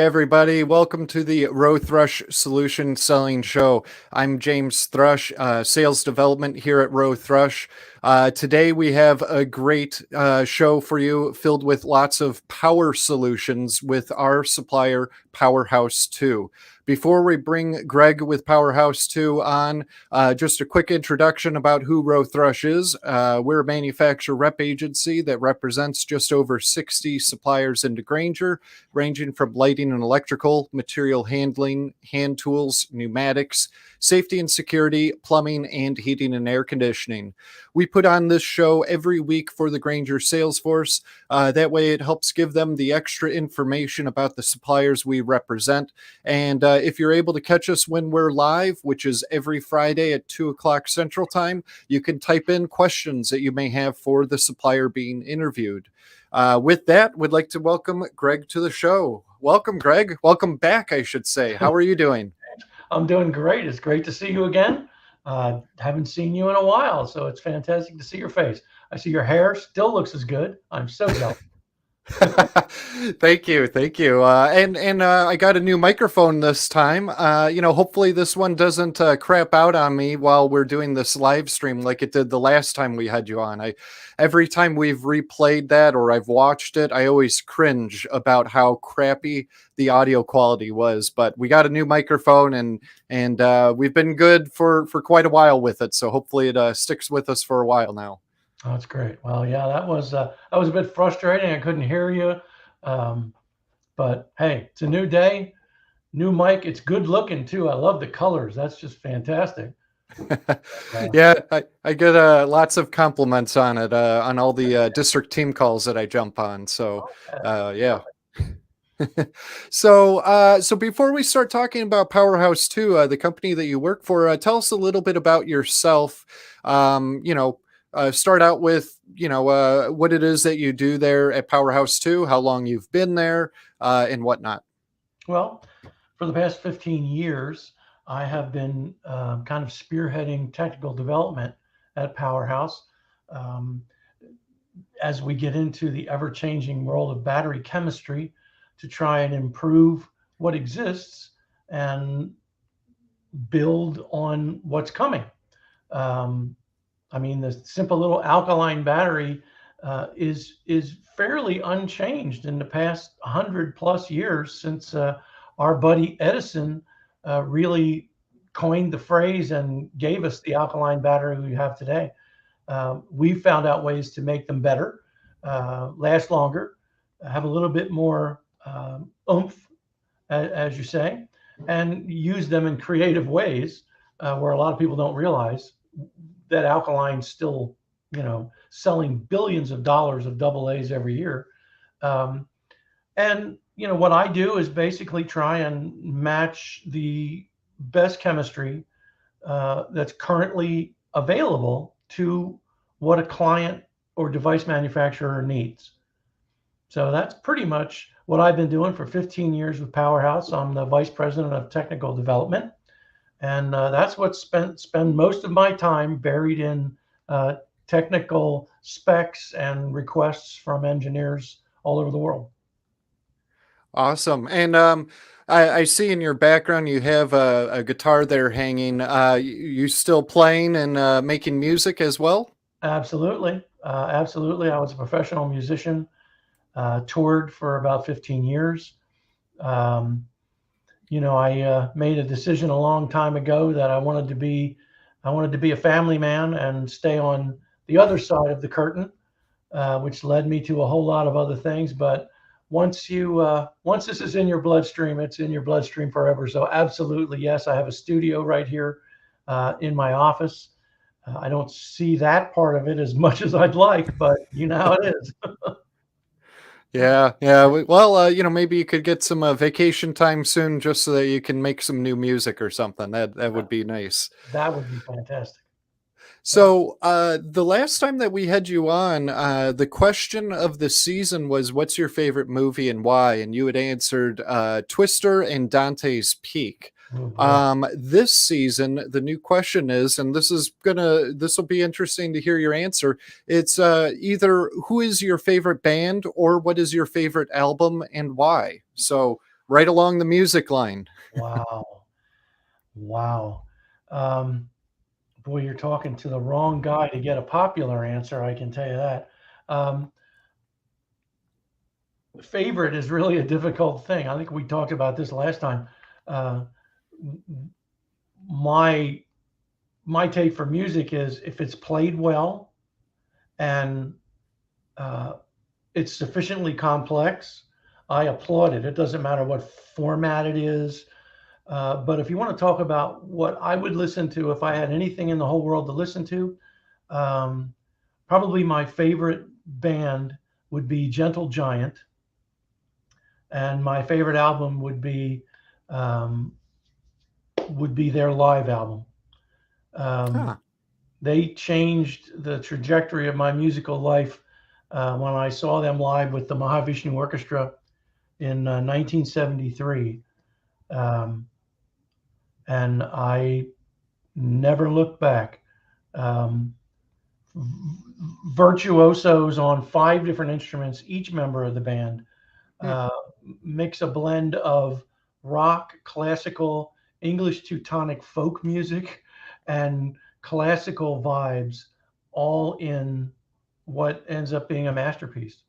everybody. Welcome to the Rowe-Thrush Solution Selling Show. I'm James Thrush, sales development here at Rowe-Thrush. Today we have a great show for you filled with lots of power solutions with our supplier, Powerhouse Two. Before we bring Greg with Powerhouse Two on, just a quick introduction about who Rowe-Thrush is. We're a manufacturer rep agency that represents just over 60 suppliers into Granger, ranging from lighting and electrical, material handling, hand tools, pneumatics, safety and security, plumbing, and heating and air conditioning. We put on this show every week for the Granger sales force. That way it helps give them the extra information about the suppliers we represent. And if you're able to catch us when we're live, which is every Friday at 2 o'clock Central Time, you can type in questions that you may have for the supplier being interviewed. With that, we'd like to welcome Greg to the show. Welcome, Greg. Welcome back, I should say. How are you doing? I'm doing great. It's great to see you again. Haven't seen you in a while, so it's fantastic to see your face. I see your hair still looks as good. I'm so jealous. Thank you. And I got a new microphone this time. Hopefully this one doesn't crap out on me while we're doing this live stream like it did the last time we had you on. Every time we've replayed that or I've watched it, I always cringe about how crappy the audio quality was. But we got a new microphone and we've been good for quite a while with it. So hopefully it sticks with us for a while now. Oh, that's great. Well, yeah, that was a bit frustrating. I couldn't hear you. But hey, it's a new day, new mic. It's good looking too. I love the colors. That's just fantastic. Yeah, I get lots of compliments on it on all the district team calls that I jump on. So yeah. So before we start talking about Powerhouse Two, the company that you work for, tell us a little bit about yourself. Start out with, what it is that you do there at Powerhouse Two, how long you've been there, and whatnot. Well, for the past 15 years, I have been kind of spearheading technical development at Powerhouse. As we get into the ever-changing world of battery chemistry to try and improve what exists and build on what's coming. The simple little alkaline battery is fairly unchanged in the past 100 plus years since our buddy Edison really coined the phrase and gave us the alkaline battery we have today. We found out ways to make them better, last longer, have a little bit more oomph, as you say, and use them in creative ways where a lot of people don't realize that alkaline still, selling billions of dollars of AA's every year. What I do is basically try and match the best chemistry that's currently available to what a client or device manufacturer needs. So that's pretty much what I've been doing for 15 years with Powerhouse. I'm the Vice President of Technical Development. And that's what spend most of my time buried in technical specs and requests from engineers all over the world. Awesome. And I see in your background you have a guitar there hanging. You still playing and making music as well? Absolutely. Absolutely. I was a professional musician, toured for about 15 years. I made a decision a long time ago that I wanted to be a family man and stay on the other side of the curtain, which led me to a whole lot of other things. But once this is in your bloodstream, it's in your bloodstream forever. So absolutely, yes, I have a studio right here in my office. I don't see that part of it as much as I'd like, but you know how it is. Yeah. Well, maybe you could get some vacation time soon, just so that you can make some new music or something. That would be nice. That would be fantastic. So the last time that we had you on, the question of the season was, "What's your favorite movie and why?" And you had answered Twister and Dante's Peak. This season, the new question is, and this will be interesting to hear your answer. It's either who is your favorite band or what is your favorite album and why. So right along the music line. Wow. Wow. Um, Boy, you're talking to the wrong guy to get a popular answer, I can tell you that. Um, Favorite is really a difficult thing. I think we talked about this last time. Uh, my my take for music is if it's played well and uh, it's sufficiently complex, I applaud it. It doesn't matter what format it is. But if you want to talk about what I would listen to if I had anything in the whole world to listen to, um, probably my favorite band would be Gentle Giant, and my favorite album um, would be their live album. Um, Huh. they changed the trajectory of my musical life when I saw them live with the Mahavishnu Orchestra in 1973. Um, and I never looked back. Um, Virtuosos on 5 different instruments, each member of the band, Hmm. uh, mix a blend of rock, classical, English Teutonic folk music, and classical vibes, all in what ends up being a masterpiece.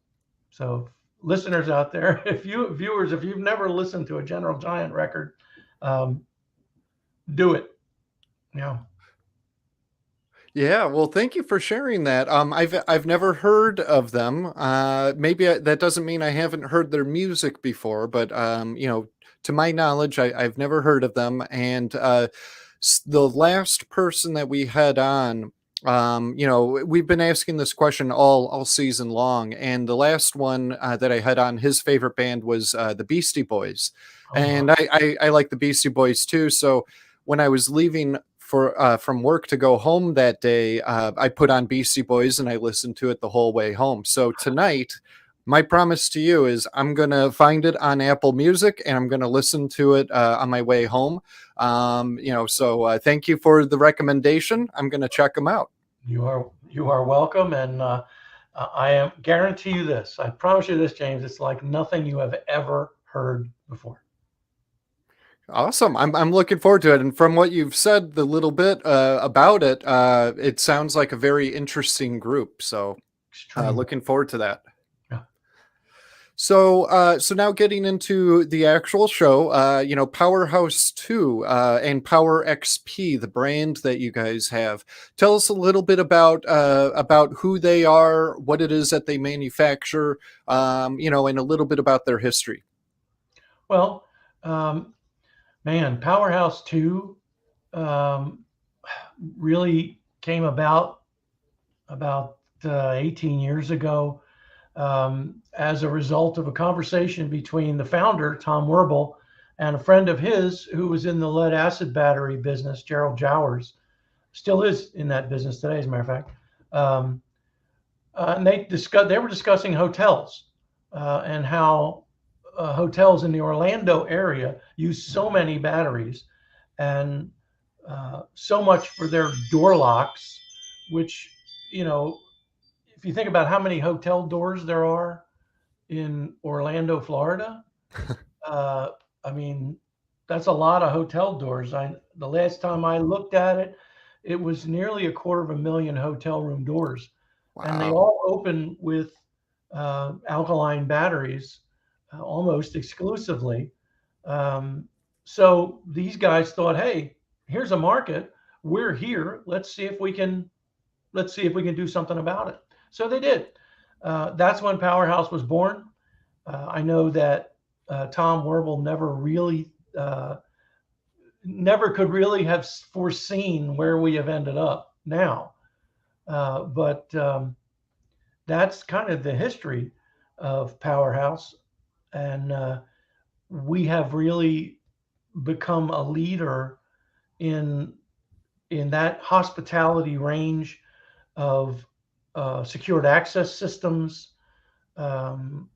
So, listeners out there, if you viewers, if you've never listened to a General Giant record, um, do it. Yeah. Yeah, well, thank you for sharing that. I've never heard of them. That doesn't mean I haven't heard their music before, but to my knowledge, I've never heard of them. And the last person that we had on, we've been asking this question all season long, and the last one that I had on, his favorite band was the Beastie Boys, Oh my. and I like the Beastie Boys too. So when I was leaving for from work to go home that day, I put on Beastie Boys and I listened to it the whole way home. So tonight, my promise to you is I'm gonna find it on Apple Music and I'm gonna listen to it on my way home. Thank you for the recommendation. I'm gonna check them out. You are welcome, and I am guarantee you this. I promise you this, James. It's like nothing you have ever heard before. Awesome. I'm looking forward to it. And from what you've said, the little bit about it, it sounds like a very interesting group. So Extreme. looking forward to that. Yeah. So now getting into the actual show, Powerhouse Two and Power XP, the brand that you guys have. Tell us a little bit about who they are, what it is that they manufacture, and a little bit about their history. Well, um, man, Powerhouse Two um, really came about 18 years ago as a result of a conversation between the founder, Tom Werbel, and a friend of his who was in the lead acid battery business, Gerald Jowers, still is in that business today, as a matter of fact. Um, and they were discussing hotels and how hotels in the Orlando area use so many batteries and so much for their door locks, which, you know, if you think about how many hotel doors there are in Orlando, Florida, uh, I mean, that's a lot of hotel doors. The last time I looked at it, it was nearly 250,000 hotel room doors, and they Wow. all open with alkaline batteries almost exclusively. Um, so these guys thought, hey, here's a market. We're here. Let's see if we can do something about it. So they did. That's when Powerhouse was born. I know that Tom Werbel uh, never could really have foreseen where we have ended up now. But that's kind of the history of Powerhouse, and we have really become a leader in in that hospitality range of secured access systems, um,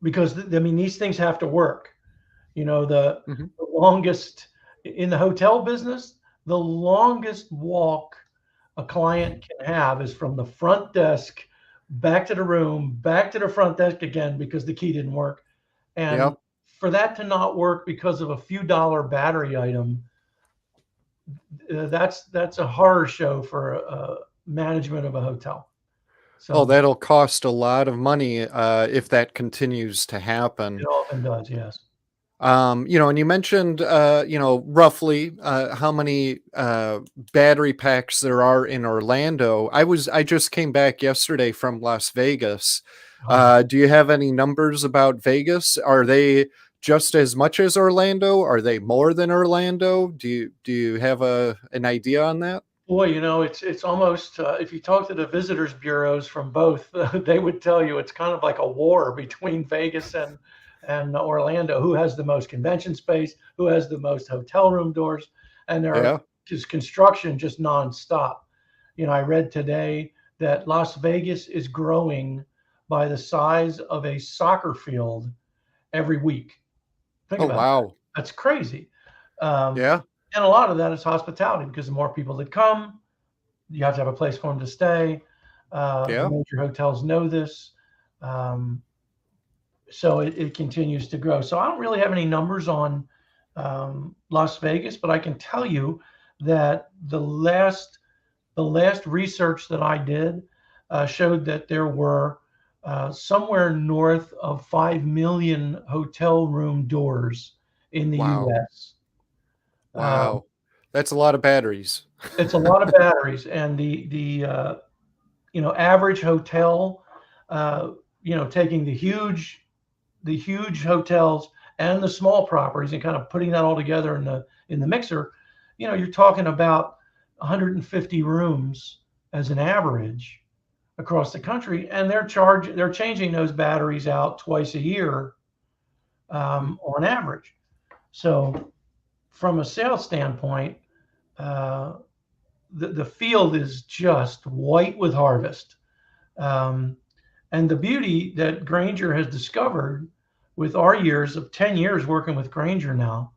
because I mean these things have to work. You know, Hmm. the longest in the hotel business, the longest walk a client can have is from the front desk back to the room, back to the front desk again because the key didn't work, and Yep. for that to not work because of a few dollar battery item, that's a horror show for management of a hotel. Oh, So that'll cost a lot of money if that continues to it happen. often does, yes. And you mentioned, roughly how many battery packs there are in Orlando. I just came back yesterday from Las Vegas. Oh, Do you have any numbers about Vegas? Are they just as much as Orlando? Are they more than Orlando? Do you have an idea on that? boy, it's almost if you talk to the visitors bureaus from both, they would tell you it's kind of like a war between Vegas and Orlando. Who has the most convention space? Who has the most hotel room doors? And there are Yeah. just construction just nonstop. I read today that Las Vegas is growing by the size of a soccer field every week. Think Oh, about that. wow. That's crazy. Um, Yeah. and a lot of that is hospitality because the more people that come, you have to have a place for them to stay. The Yeah. major hotels know this. Um, so it continues to grow. So I don't really have any numbers on Las Vegas, but I can tell you that the last research that I did showed that there were somewhere north of 5 million hotel room doors in the Wow. US. Um, Wow. That's a lot of batteries. it's a lot of batteries, and the average hotel, uh, taking the huge hotels and the small properties and kind of putting that all together in the mixer, you're talking about 150 rooms as an average across the country, and they're changing those batteries out twice a year on average. So from a sales standpoint, uh, the field is just white with harvest. Um, and the beauty that Granger has discovered with our years of 10 years working with Granger now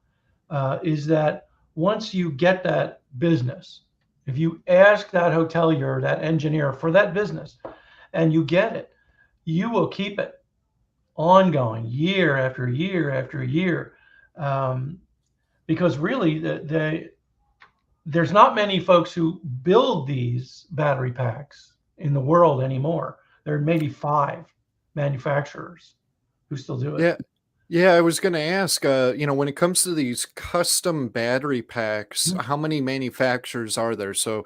is that once you get that business, if you ask that hotelier, that engineer for that business, and you get it, you will keep it ongoing year after year after year. Um, because really, there's not many folks who build these battery packs in the world anymore. There are maybe 5 manufacturers who still do it. Yeah. Yeah, I was gonna ask, when it comes to these custom battery packs, Mhm. how many manufacturers are there? So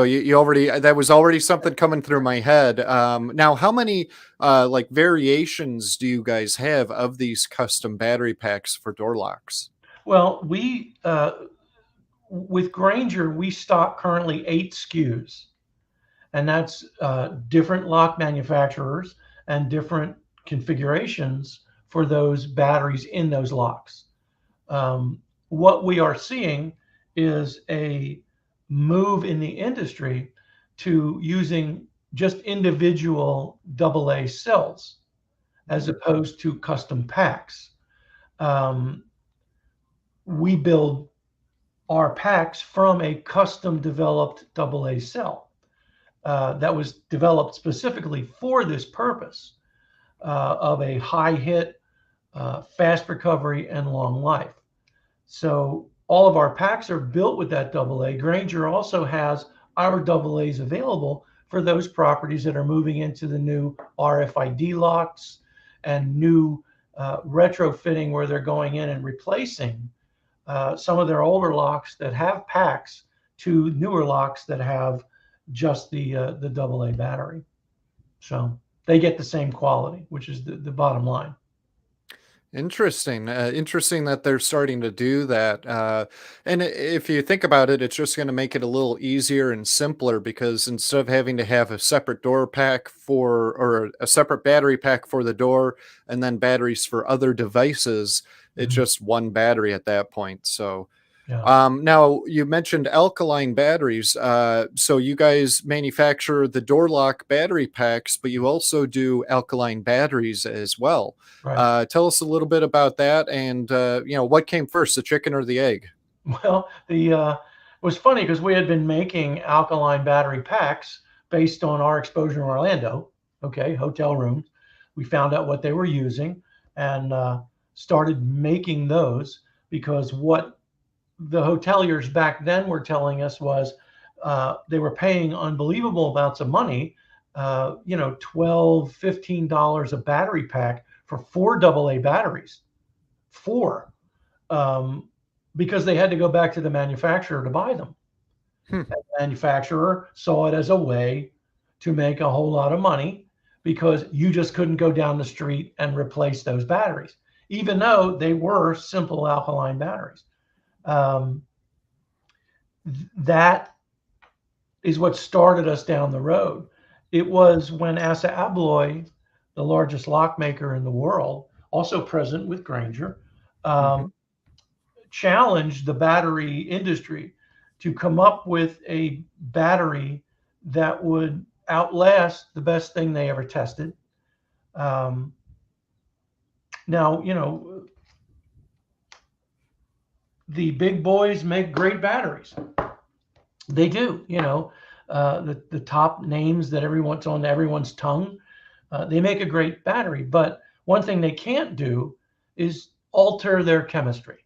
you already that was already something coming through my head. Now how many like variations do you guys have of these custom battery packs for door locks? Well, with Granger, we stock currently 8 SKUs, and that's different lock manufacturers and different configurations for those batteries in those locks. What we are seeing is a move in the industry to using just individual AA cells as Mm, opposed to custom packs. Um, we build our packs from a custom developed AA cell that was developed specifically for this purpose of a high hit, fast recovery, and long life. So all of our packs are built with that AA. Granger also has our AA's available for those properties that are moving into the new RFID locks and new retrofitting where they're going in and replacing some of their older locks that have packs to newer locks that have just the AA battery. So they get the same quality, which is the bottom line. interesting. Interesting that they're starting to do that. And if you think about it, it's just going to make it a little easier and simpler because instead of having to have a separate door pack or a separate battery pack for the door and then batteries for other devices, it's Mhm. just one battery at that point. So, Yeah. now you mentioned alkaline batteries. So you guys manufacture the door lock battery packs, but you also do alkaline batteries as well. Right. Tell us a little bit about that, and what came first, the chicken or the egg? Well, it was funny because we had been making alkaline battery packs based on our exposure in Orlando. Okay, hotel rooms. We found out what they were using, and started making those, because what the hoteliers back then were telling us was they were paying unbelievable amounts of money, $12, $15 a battery pack for 4 AA batteries, four, um, because they had to go back to the manufacturer to buy them. Hmm. And the manufacturer saw it as a way to make a whole lot of money, because you just couldn't go down the street and replace those batteries, even though they were simple alkaline batteries. Um, that is what started us down the road. It was when Assa Abloy, the largest lock maker in the world, also present with Grainger, Mm-hmm. challenged the battery industry to come up with a battery that would outlast the best thing they ever tested. Um, Now, the big boys make great batteries. They do, the top names that everyone's on everyone's tongue, they make a great battery. But one thing they can't do is alter their chemistry.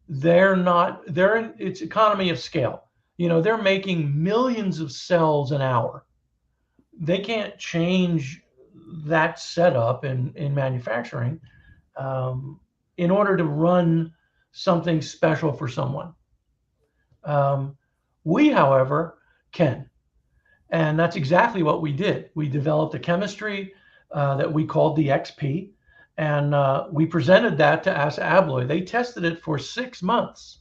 It's economy of scale. They're making millions of cells an hour. They can't change that setup in manufacturing, um, in order to run something special for someone. Um, we, however, can. And that's exactly what we did. We developed a chemistry that we called the XP, and we presented that to Assa Abloy. They tested it for 6 months.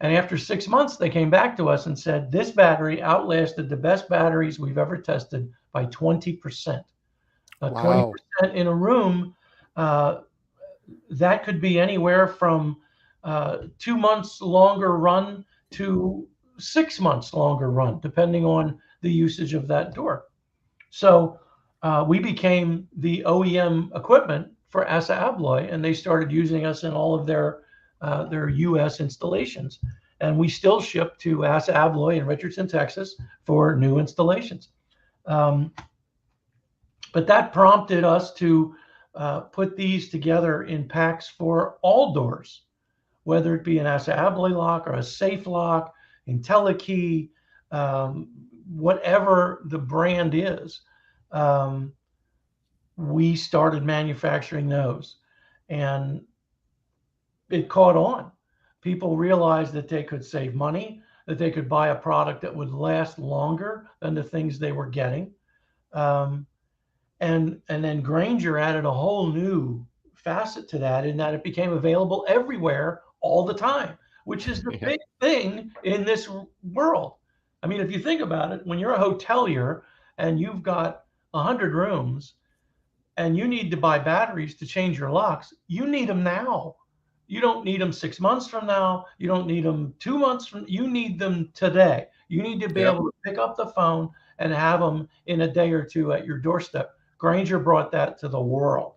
And after 6 months, they came back to us and said, this battery outlasted the best batteries we've ever tested by 20%. Wow. 20% in a room, uh, that could be anywhere from 2 months longer run to 6 months longer run, depending on the usage of that door. So we became the OEM equipment for Assa Abloy, and they started using us in all of their U.S. installations. And we still ship to Assa Abloy in Richardson, Texas, for new installations. Um, but that prompted us to put these together in packs for all doors, whether it be an Assa Abloy lock or a safe lock, IntelliKey, whatever the brand is. Um, we started manufacturing those, and it caught on. People realized that they could save money, that they could buy a product that would last longer than the things they were getting. Um, and then Grainger added a whole new facet to that, in that it became available everywhere all the time, which is the Yeah. big thing in this world. I mean, if you think about it, when you're a hotelier and you've got 100 rooms and you need to buy batteries to change your locks, you need them now. You don't need them 6 months from now. You don't need them 2 months from. You need them today. You need to be Yep. able to pick up the phone and have them in a day or two at your doorstep. Grainger brought that to the world.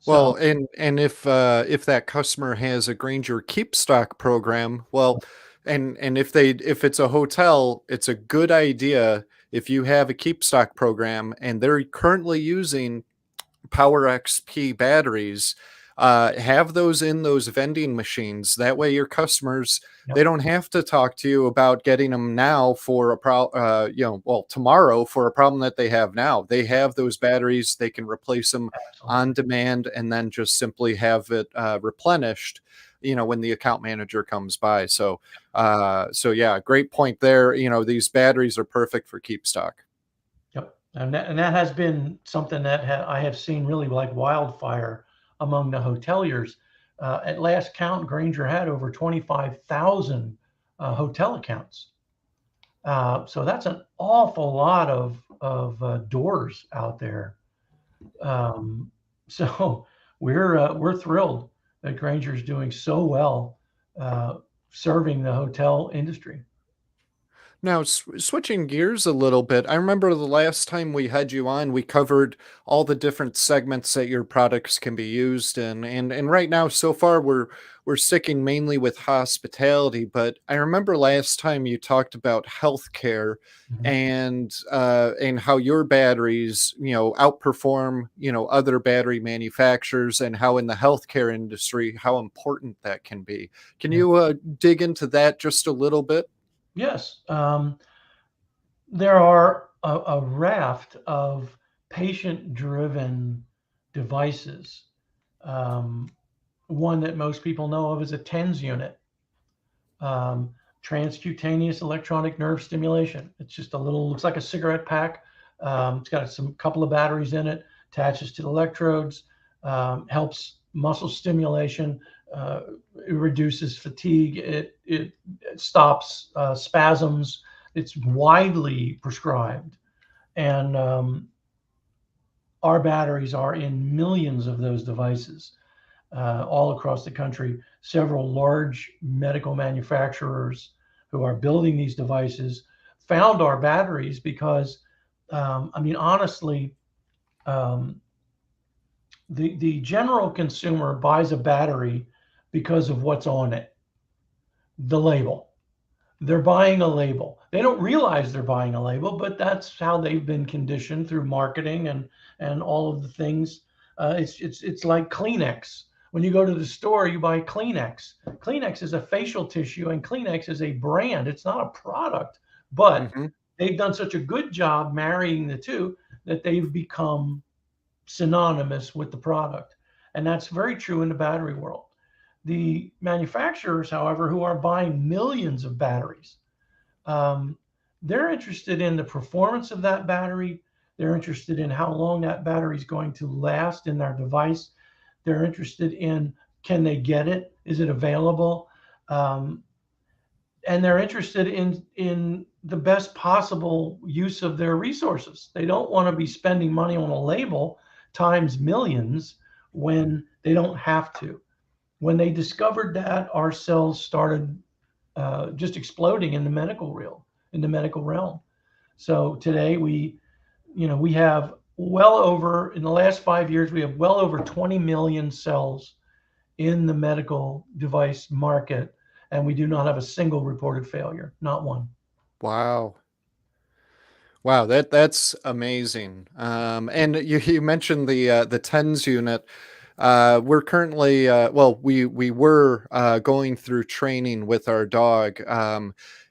Well, So, and if that customer has a Grainger Keep Stock program, well, and if it's a hotel, it's a good idea if you have a Keep Stock program and they're currently using Power XP batteries, have those in those vending machines. That way, your customers, they yep, don't have to talk to you about getting them now for tomorrow for a problem that they have now. They have those batteries. They can replace them absolutely. on demand and then just simply have it replenished, when the account manager comes by. So yeah, great point there. These batteries are perfect for keep stock. Yep. And that has been something that I have seen really like wildfire among the hoteliers. At last count, Grainger had over 25,000 hotel accounts. So that's an awful lot of doors out there. Um, so we're thrilled that Grainger is doing so well, uh, serving the hotel industry. Now, switching gears a little bit, I remember the last time we had you on, we covered all the different segments that your products can be used in, and right now, so far, we're sticking mainly with hospitality. But I remember last time you talked about healthcare Mhm. and how your batteries, outperform other battery manufacturers, and how in the healthcare industry how important that can be. Can Yeah. you dig into that just a little bit? Yes. There are a raft of patient-driven devices. Um, One that most people know of is a TENS unit, um, transcutaneous electronic nerve stimulation. It's just a little, looks like a cigarette pack. It's got some couple of batteries in it, attaches to the electrodes, helps muscle stimulation, uh, it reduces fatigue, it stops spasms. It's widely prescribed. And our batteries are in millions of those devices all across the country. Several large medical manufacturers who are building these devices found our batteries because, I mean, honestly, um, the general consumer buys a battery because of what's on it, the label. They're buying a label. They don't realize they're buying a label, but that's how they've been conditioned through marketing and all of the things. It's like Kleenex. When you go to the store, you buy Kleenex. Kleenex is a facial tissue, and Kleenex is a brand. It's not a product, but Hmm. they've done such a good job marrying the two that they've become synonymous with the product, and that's very true in the battery world. The manufacturers, however, who are buying millions of batteries, um, they're interested in the performance of that battery. They're interested in how long that battery is going to last in their device. They're interested in, can they get it? Is it available? Um, and they're interested in the best possible use of their resources. They don't want to be spending money on a label times millions when they don't have to. When they discovered that, our cells started just exploding in the medical realm. In the medical realm. So today we have well over, in the last 5 years, we have well over 20 million cells in the medical device market, and we do not have a single reported failure, not one. Wow. Wow, that's amazing. And you mentioned the tens unit. We're currently well, we were going through training with our dog,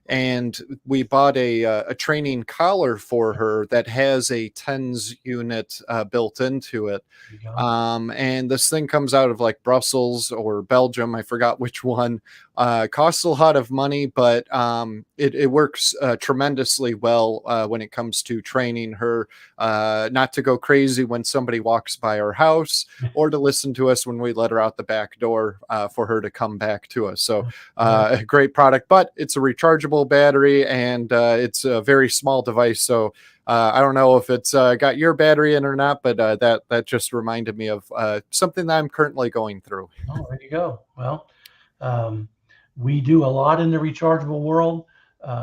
and we bought a training collar for her that has a tens unit built into it. There you go. And this thing comes out of like Brussels or Belgium. I forgot which one. Costs a lot of money, but it works tremendously well when it comes to training her not to go crazy when somebody walks by our house, or to listen to us when we let her out the back door for her to come back to us. So Yeah. a great product, but it's a rechargeable battery, and it's a very small device. So I don't know if it's got your battery in or not, but that just reminded me of something that I'm currently going through. Oh, there you go. Well, um, we do a lot in the rechargeable world.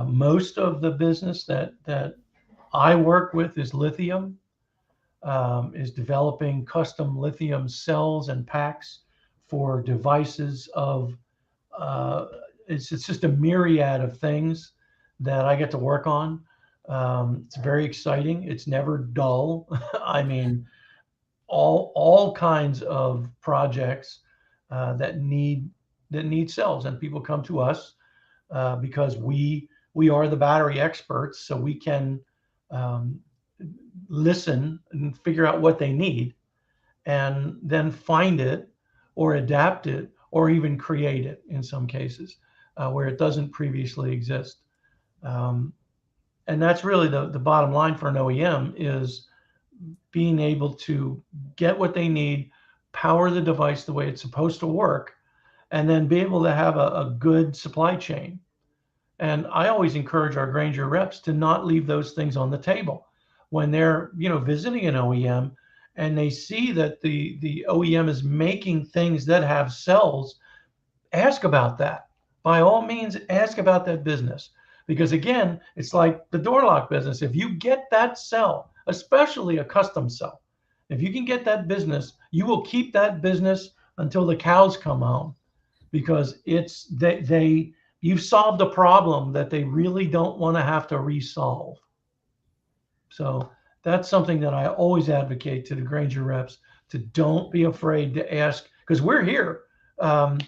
Most of the business that I work with is lithium, is developing custom lithium cells and packs for devices of uh, it's just a myriad of things that I get to work on. It's very exciting. It's never dull. I mean, all kinds of projects that need cells, and people come to us because we are the battery experts, so we can um, listen and figure out what they need, and then find it or adapt it or even create it in some cases where it doesn't previously exist. Um, and that's really the bottom line for an OEM is being able to get what they need, power the device the way it's supposed to work, and then be able to have a good supply chain. And I always encourage our Granger reps to not leave those things on the table when they're, visiting an OEM and they see that the OEM is making things that have cells. Ask about that. By all means, ask about that business, Because again, it's like the door lock business. If you get that cell, especially a custom cell, if you can get that business, you will keep that business until the cows come home, because it's they you've solved a problem that they really don't want to have to resolve. So that's something that I always advocate to the Grainger reps, to don't be afraid to ask, because we're here. Um,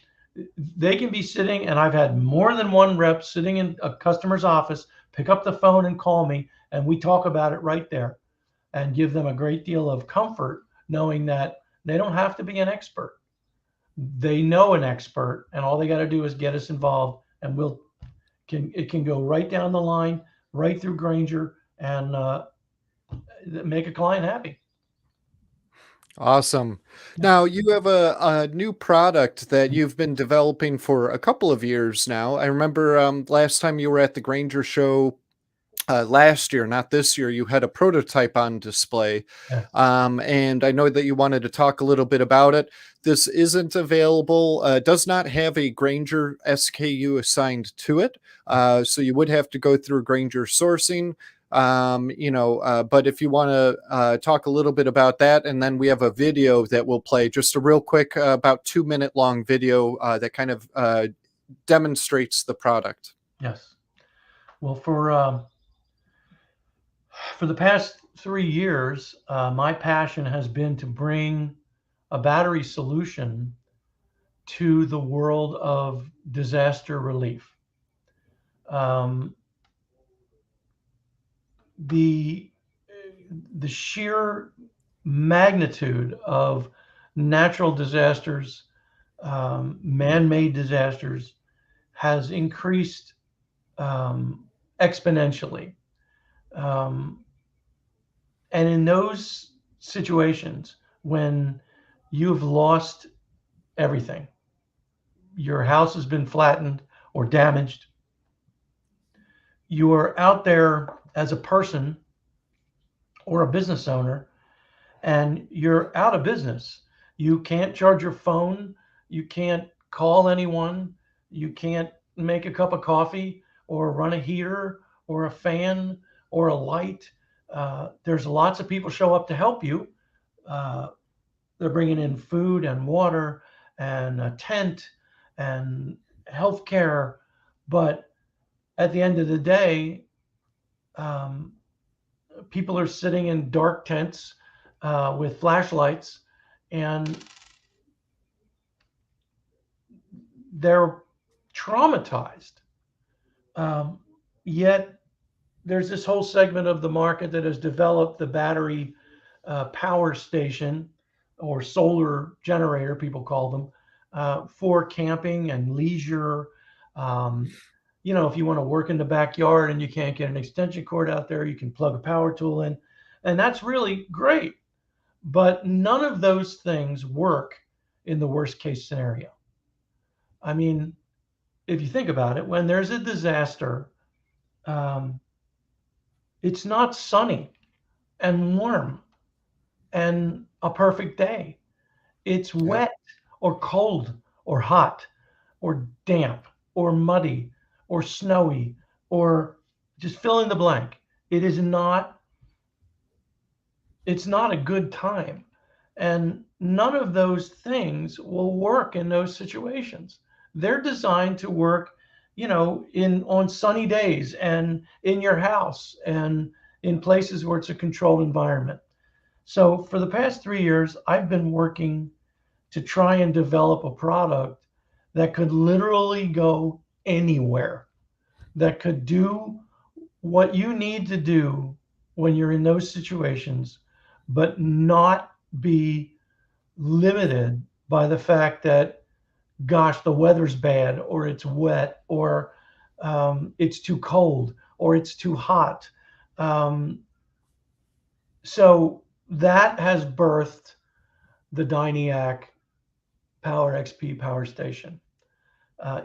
they can be sitting, and I've had more than one rep sitting in a customer's office, pick up the phone and call me, and we talk about it right there, and give them a great deal of comfort knowing that they don't have to be an expert. They know an expert, and all they got to do is get us involved, and it can go right down the line, right through Grainger, and make a client happy. Awesome. Yeah. Now, you have a new product that you've been developing for a couple of years now. I remember last time you were at the Grainger show last year, not this year, you had a prototype on display. Yes. And I know that you wanted to talk a little bit about it. This isn't available, does not have a Grainger SKU assigned to it. So you would have to go through Grainger sourcing. But if you want to talk a little bit about that, and then we have a video that we'll play, just a real quick, about 2 minute long video that kind of demonstrates the product. Yes. Well, for the past 3 years, my passion has been to bring a battery solution to the world of disaster relief. Um, the the sheer magnitude of natural disasters, man-made disasters, has increased exponentially. Um, and in those situations, when you've lost everything, your house has been flattened or damaged, you are out there as a person or a business owner, and you're out of business. You can't charge your phone. You can't call anyone. You can't make a cup of coffee or run a heater or a fan or a light. There's lots of people show up to help you. Uh, they're bringing in food and water and a tent and healthcare. But at the end of the day, um, people are sitting in dark tents with flashlights, and they're traumatized. Yet there's this whole segment of the market that has developed the battery power station, or solar generator, people call them, for camping and leisure. Um, if you want to work in the backyard and you can't get an extension cord out there, you can plug a power tool in. And that's really great. But none of those things work in the worst case scenario. I mean, if you think about it, when there's a disaster, um, it's not sunny and warm and a perfect day. It's Yeah. wet or cold or hot or damp or muddy or snowy, or just fill in the blank. It's not a good time. And none of those things will work in those situations. They're designed to work, in on sunny days and in your house and in places where it's a controlled environment. So for the past 3 years, I've been working to try and develop a product that could literally go anywhere, that could do what you need to do when you're in those situations, but not be limited by the fact that, gosh, the weather's bad, or it's wet, or it's too cold, or it's too hot. Um, so that has birthed the Dyniac Power XP power station.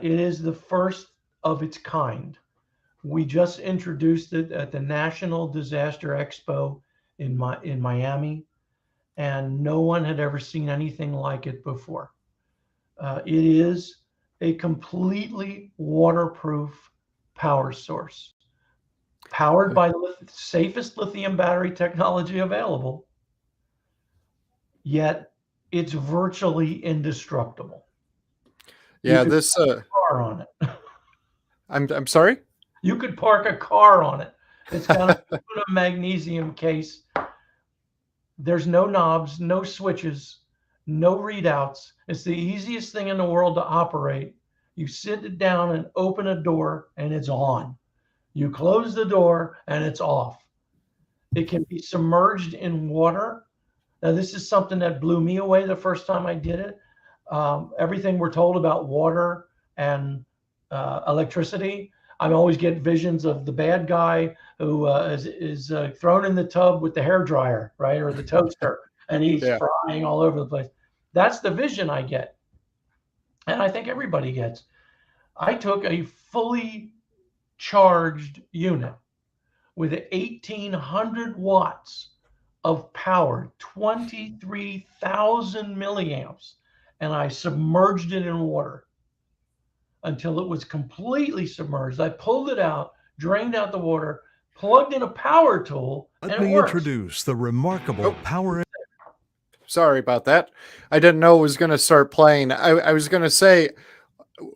It is the first of its kind. We just introduced it at the National Disaster Expo in Miami, and no one had ever seen anything like it before. It is a completely waterproof power source, powered by the safest lithium battery technology available, yet it's virtually indestructible. Yeah, this Car on it. I'm sorry? You could park a car on it. It's got a magnesium case. There's no knobs, no switches, no readouts. It's the easiest thing in the world to operate. You sit it down and open a door and it's on. You close the door and it's off. It can be submerged in water. Now, this is something that blew me away the first time I did it. Everything we're told about water and electricity, I always get visions of the bad guy who is thrown in the tub with the hair dryer, right, or the toaster, and he's frying all over the place. That's the vision I get, and I think everybody gets. I took a fully charged unit with 1,800 watts of power, 23,000 milliamps, and I submerged it in water until it was completely submerged. I pulled it out, drained out the water, plugged in a power tool, Let me introduce the remarkable power. Sorry about that. I didn't know it was going to start playing. I was going to say,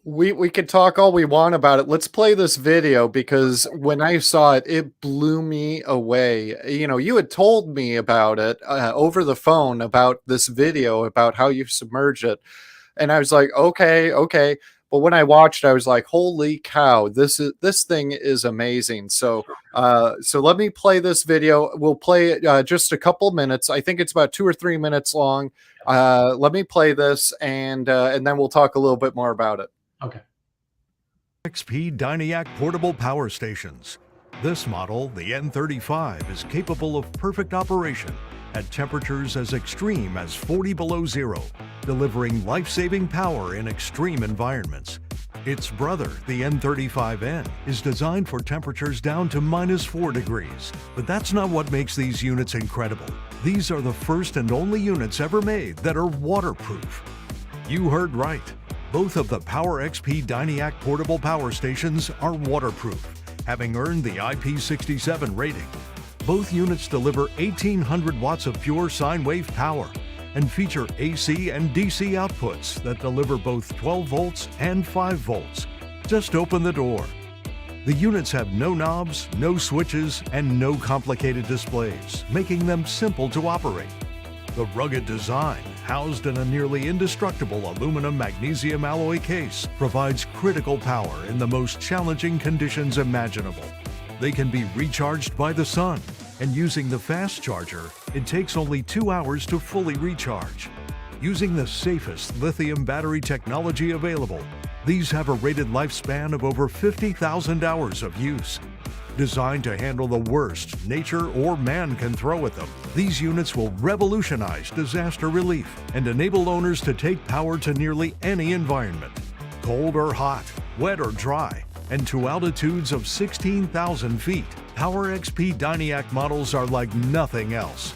we could talk all we want about it. Let's play this video, because when I saw it, it blew me away. You know, you had told me about it over the phone, about this video, about how you submerge it. And I was like, okay. But when I watched, I was like, holy cow, this thing is amazing. So let me play this video. We'll play it just a couple minutes. I think it's about 2 or 3 minutes long. Let me play this, and then we'll talk a little bit more about it. Okay. XP Dynayac portable power stations. This model, the N35, is capable of perfect operation at temperatures as extreme as 40 below zero, delivering life-saving power in extreme environments. Its brother, the N35N, is designed for temperatures down to -4 degrees. But that's not what makes these units incredible. These are the first and only units ever made that are waterproof. You heard right. Both of the Power XP Dynayac portable power stations are waterproof, having earned the IP67 rating. Both units deliver 1,800 watts of pure sine wave power and feature AC and DC outputs that deliver both 12 volts and 5 volts. Just open the door. The units have no knobs, no switches, and no complicated displays, making them simple to operate. The rugged design, housed in a nearly indestructible aluminum magnesium alloy case, provides critical power in the most challenging conditions imaginable. They can be recharged by the sun, and using the fast charger, it takes only 2 hours to fully recharge. Using the safest lithium battery technology available, these have a rated lifespan of over 50,000 hours of use. Designed to handle the worst nature or man can throw at them, these units will revolutionize disaster relief and enable owners to take power to nearly any environment, cold or hot, wet or dry, and to altitudes of 16,000 feet. Power XP Dynayac models are like nothing else.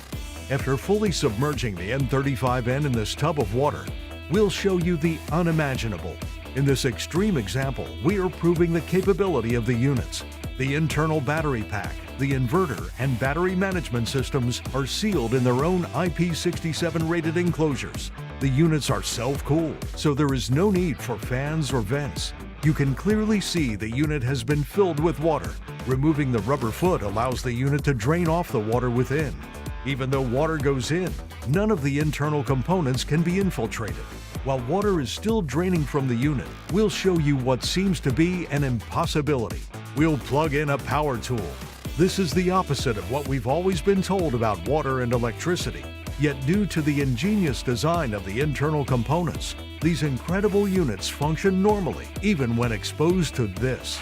After fully submerging the N35N in this tub of water, we'll show you the unimaginable. In this extreme example, we are proving the capability of the units. The internal battery pack, the inverter, and battery management systems are sealed in their own IP67 rated enclosures. The units are self-cooled, so there is no need for fans or vents. You can clearly see the unit has been filled with water. Removing the rubber foot allows the unit to drain off the water within. Even though water goes in, none of the internal components can be infiltrated. While water is still draining from the unit, we'll show you what seems to be an impossibility. We'll plug in a power tool. This is the opposite of what we've always been told about water and electricity. Yet due to the ingenious design of the internal components, these incredible units function normally, even when exposed to this.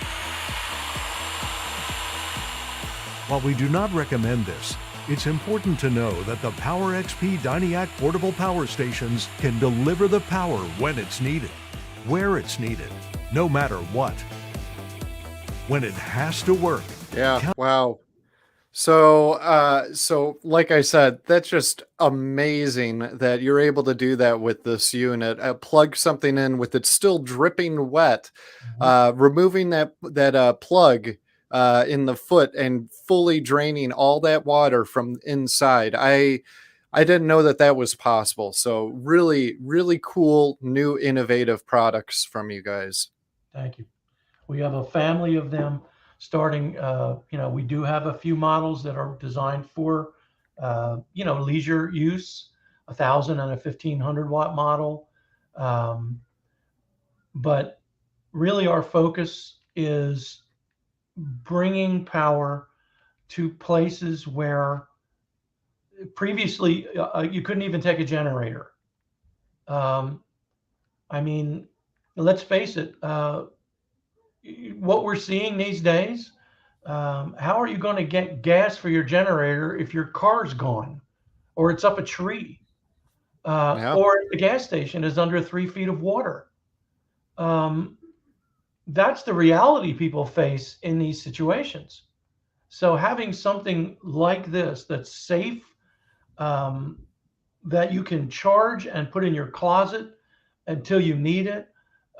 While we do not recommend this, it's important to know that the Power XP Dynayac portable power stations can deliver the power when it's needed, where it's needed, no matter what. When it has to work. Yeah, wow. So like I said, that's just amazing that you're able to do that with this unit. Plug something in with it still dripping wet, Mhm. removing that plug in the foot and fully draining all that water from inside. I didn't know that that was possible. So really, really cool, new, innovative products from you guys. Thank you. We have a family of them starting, we do have a few models that are designed for, leisure use, 1,000 and a 1,500 watt model. Um, but really our focus is bringing power to places where previously you couldn't even take a generator. Um, I mean, let's face it, what we're seeing these days, how are you going to get gas for your generator if your car's gone or it's up a tree Yeah. or the gas station is under 3 feet of water? Um, that's the reality people face in these situations. So having something like this that's safe, um, that you can charge and put in your closet until you need it.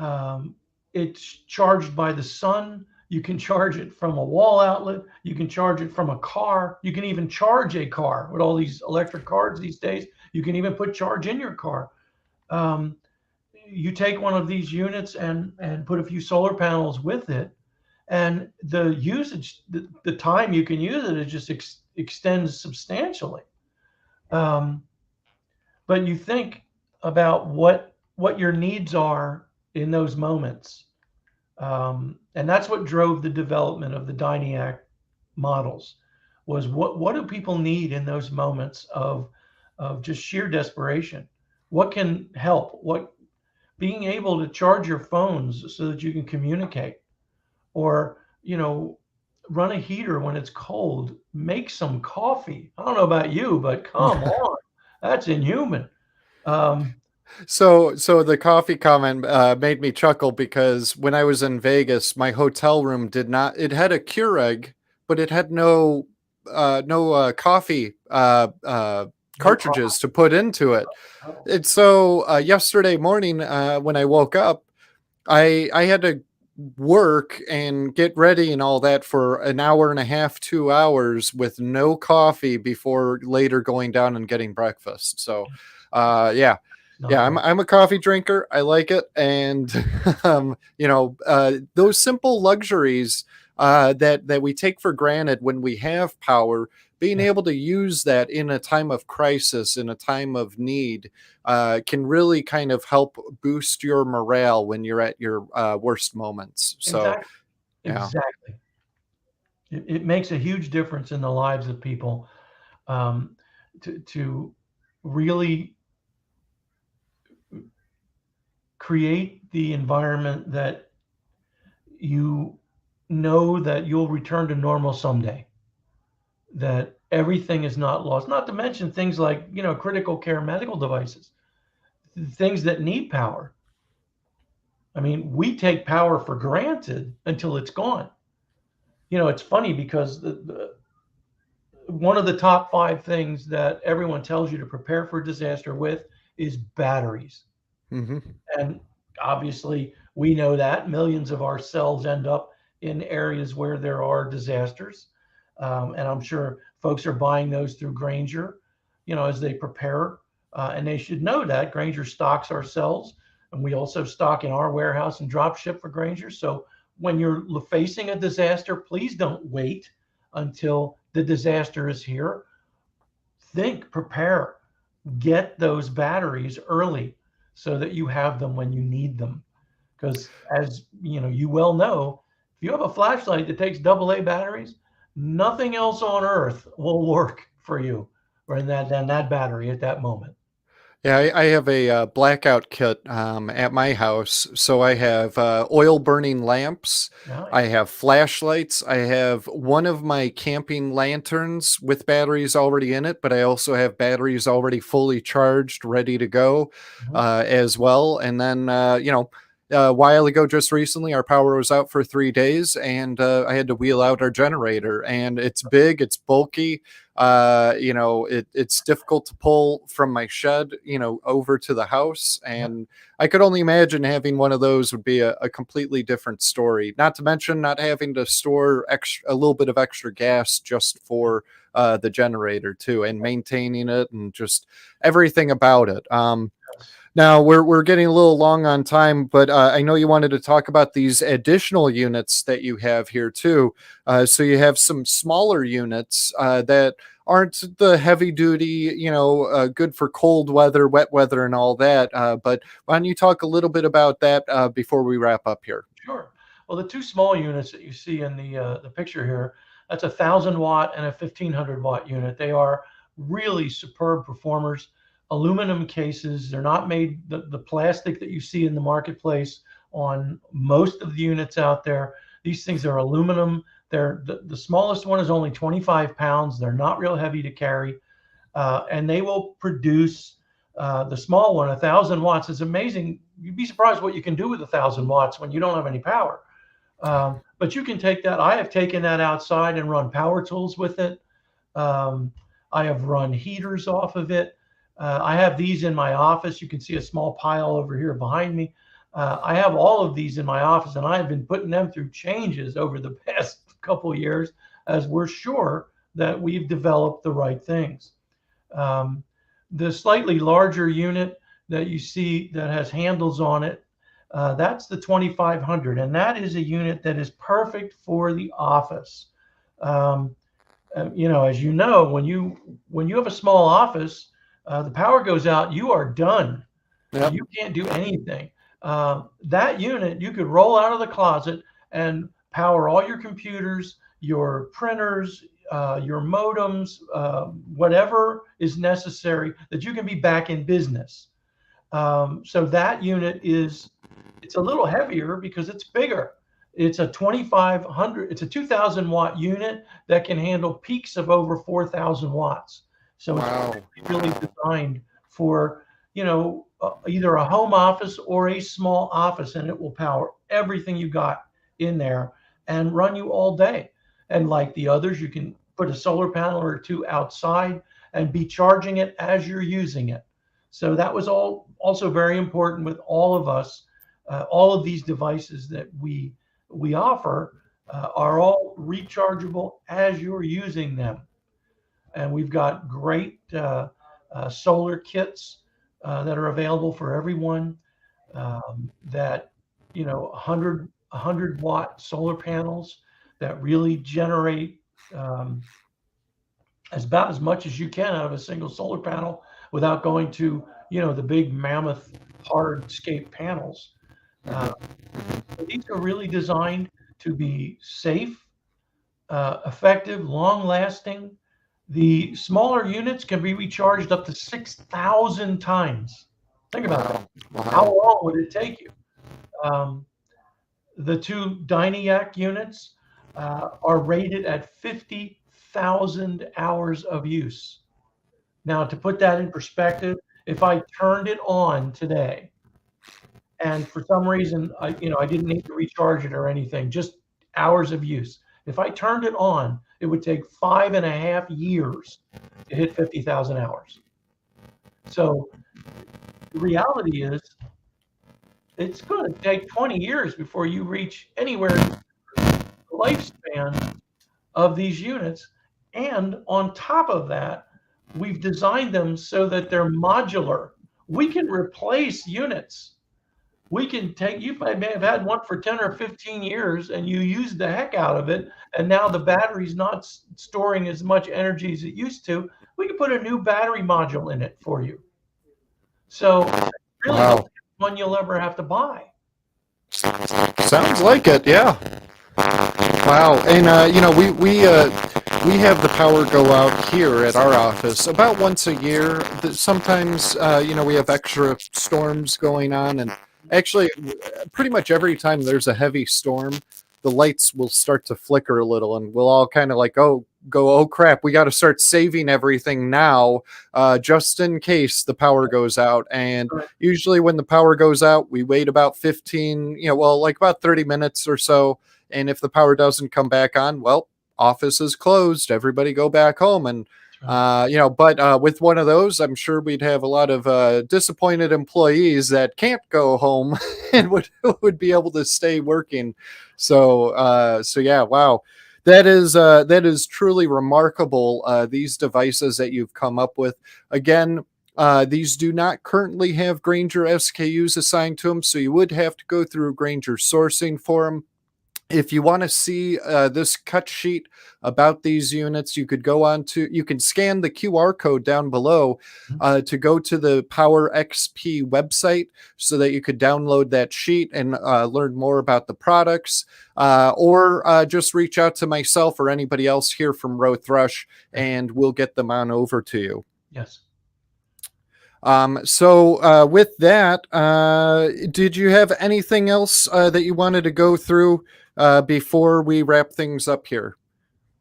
Um, it's charged by the sun. You can charge it from a wall outlet. You can charge it from a car. You can even charge a car with all these electric cars these days. You can even put charge in your car. Um, you take one of these units and put a few solar panels with it, and the usage, the time you can use it, just extends substantially. Um, but you think about what your needs are in those moments, and that's what drove the development of the Dyniac models. Was what do people need in those moments of just sheer desperation? What can help? What being able to charge your phones so that you can communicate, or run a heater when it's cold, make some coffee. I don't know about you, but come on, that's inhuman. Um, So the coffee comment made me chuckle because when I was in Vegas, my hotel room did not. It had a Keurig, but it had no coffee no coffee. cartridges to put into it. Oh, And so yesterday morning, when I woke up, I had to work and get ready and all that for an hour and a half, 2 hours with no coffee before later going down and getting breakfast. So, yeah. not Yeah, fun. I'm a coffee drinker. I like it, and those simple luxuries that we take for granted when we have power, being Yeah, able to use that in a time of crisis, in a time of need, can really kind of help boost your morale when you're at your worst moments. So, exactly. yeah. Exactly. It makes a huge difference in the lives of people, um, to really create the environment that you know that you'll return to normal someday, that everything is not lost, not to mention things like, critical care medical devices, things that need power. I mean, we take power for granted until it's gone. It's funny because one of the top five things that everyone tells you to prepare for disaster with is batteries. Hmm. And obviously, we know that millions of our cells end up in areas where there are disasters. And I'm sure folks are buying those through Granger, as they prepare. And they should know that Granger stocks our cells, and we also stock in our warehouse and drop ship for Granger. So when you're facing a disaster, please don't wait until the disaster is here. Think, prepare, get those batteries early so that you have them when you need them. Because as you well know, if you have a flashlight that takes AA batteries, nothing else on earth will work for you or in that battery at that moment. Yeah, I have a blackout kit at my house. So I have oil burning lamps. I Nice. have flashlights. I have one of my camping lanterns with batteries already in it, but I also have batteries already fully charged, ready to go Mhm. as well. And then, a while ago, just recently, our power was out for 3 days, and I had to wheel out our generator. And it's big, it's bulky. It's difficult to pull from my shed, over to the house. And I could only imagine having one of those would be a completely different story. Not to mention not having to store a little bit of extra gas just for the generator too, and maintaining it, and just everything about it. Now we're getting a little long on time, but I know you wanted to talk about these additional units that you have here too. So you have some smaller units that aren't the heavy duty, good for cold weather, wet weather, and all that. But why don't you talk a little bit about that before we wrap up here? Sure. Well, the two small units that you see in the picture here, that's a 1,000-watt and a 1,500-watt unit. They are really superb performers. Aluminum cases. They're not made the plastic that you see in the marketplace on most of the units out there. These things are aluminum. They're the smallest one is only 25 pounds. They're not real heavy to carry, and they will produce the small one, 1,000 watts. It's amazing. You'd be surprised what you can do with 1,000 watts when you don't have any power. But you can take that. I have taken that outside and run power tools with it. I have run heaters off of it. I have these in my office. You can see a small pile over here behind me. I have all of these in my office, and I have been putting them through changes over the past couple of years as we're sure that we've developed the right things. The slightly larger unit that you see that has handles on it, that's the 2500, and that is a unit that is perfect for the office. As you know, when you have a small office, the power goes out, you are done. Yep. You can't do anything. That unit, you could roll out of the closet and power all your computers, your printers, your modems, whatever is necessary that you can be back in business. So that unit it's a little heavier because it's bigger. It's a 2,500, it's a 2,000 watt unit that can handle peaks of over 4,000 watts. So wow. It's really designed for, either a home office or a small office, and it will power everything you got in there and run you all day. And like the others, you can put a solar panel or two outside and be charging it as you're using it. So that was also very important with all of us. All of these devices that we offer are all rechargeable as you're using them. And we've got great solar kits that are available for everyone. That 100 watt solar panels that really generate about as much as you can out of a single solar panel without going to the big mammoth hardscape panels. These are really designed to be safe, effective, long-lasting. The smaller units can be recharged up to 6,000 times. Think about it. Wow. How long would it take you? The two Dynayak units are rated at 50,000 hours of use. Now, to put that in perspective, if I turned it on today, and for some reason, I didn't need to recharge it or anything, just hours of use. If I turned it on, it would take 5.5 years to hit 50,000 hours. So the reality is it's going to take 20 years before you reach anywhere in the lifespan of these units. And on top of that, we've designed them so that they're modular. We can replace units. We can take, you may have had one for 10 or 15 years and you used the heck out of it, and now the battery's not storing as much energy as it used to. We can put a new battery module in it for you. So really, wow. One you'll ever have to buy. Sounds like it, yeah. Wow, and we have the power go out here at our office about once a year. Sometimes we have extra storms going on, and actually pretty much every time there's a heavy storm, the lights will start to flicker a little, and we'll all kind of like, oh crap, we got to start saving everything now, just in case the power goes out. And Right. usually when the power goes out, we wait about 15, like about 30 minutes or so. And if the power doesn't come back on, well, office is closed, everybody go back home. And but with one of those, I'm sure we'd have a lot of disappointed employees that can't go home and would be able to stay working. So yeah, wow. That is truly remarkable. These devices that you've come up with. Again, these do not currently have Grainger SKUs assigned to them, so you would have to go through Grainger sourcing for them. If you want to see this cut sheet about these units, you can scan the QR code down below to go to the Power XP website so that you could download that sheet and learn more about the products, or just reach out to myself or anybody else here from Rowe-Thrush, and we'll get them on over to you. Yes. So with that, did you have anything else that you wanted to go through before we wrap things up here?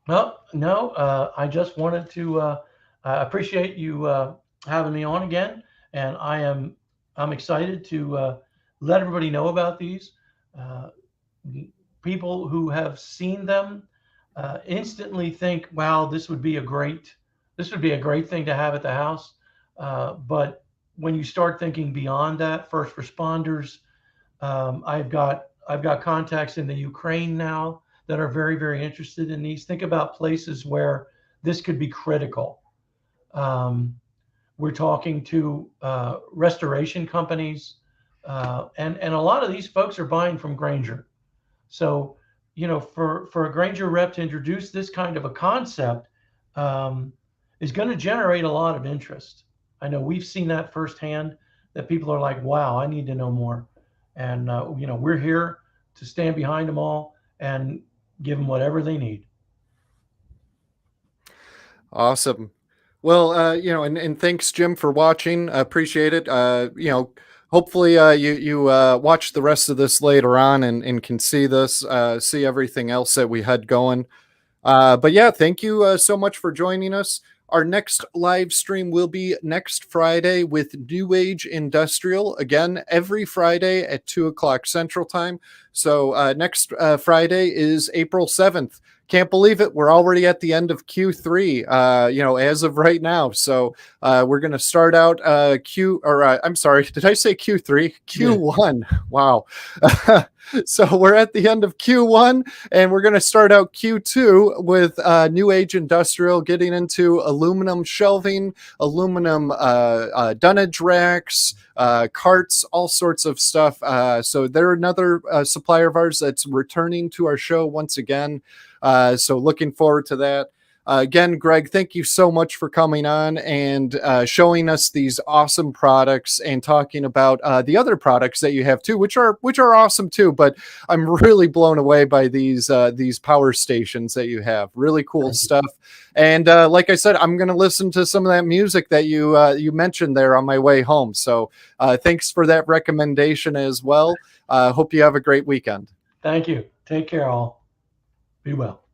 No. I just wanted to appreciate you having me on again, and I'm excited to let everybody know about these. People who have seen them instantly think, "Wow, this would be a great thing to have at the house." But when you start thinking beyond that, first responders, I've got contacts in the Ukraine now that are very, very interested in these. Think about places where this could be critical. We're talking to restoration companies, and a lot of these folks are buying from Grainger. So, for a Grainger rep to introduce this kind of a concept is going to generate a lot of interest. I know we've seen that firsthand, that people are like, wow, I need to know more. And, we're here to stand behind them all and give them whatever they need. Awesome. Well, and thanks, Jim, for watching. I appreciate it. Hopefully you watch the rest of this later on and can see this, see everything else that we had going. But yeah, thank you so much for joining us. Our next live stream will be next Friday with New Age Industrial. Again, every Friday at 2:00 Central Time. So next Friday is April 7th. Can't believe it. We're already at the end of Q3, as of right now. So we're going to start out I'm sorry, did I say Q3? Q1. Yeah. Wow. So we're at the end of Q1, and we're going to start out Q2 with New Age Industrial, getting into aluminum shelving, aluminum dunnage racks, carts, all sorts of stuff. So they're another supplier of ours that's returning to our show once again. So looking forward to that. Again, Greg, thank you so much for coming on and showing us these awesome products and talking about the other products that you have too, which are awesome too. But I'm really blown away by these power stations that you have. Really cool stuff. And like I said, I'm going to listen to some of that music that you mentioned there on my way home. So thanks for that recommendation as well. Hope you have a great weekend. Thank you. Take care, all. Be well.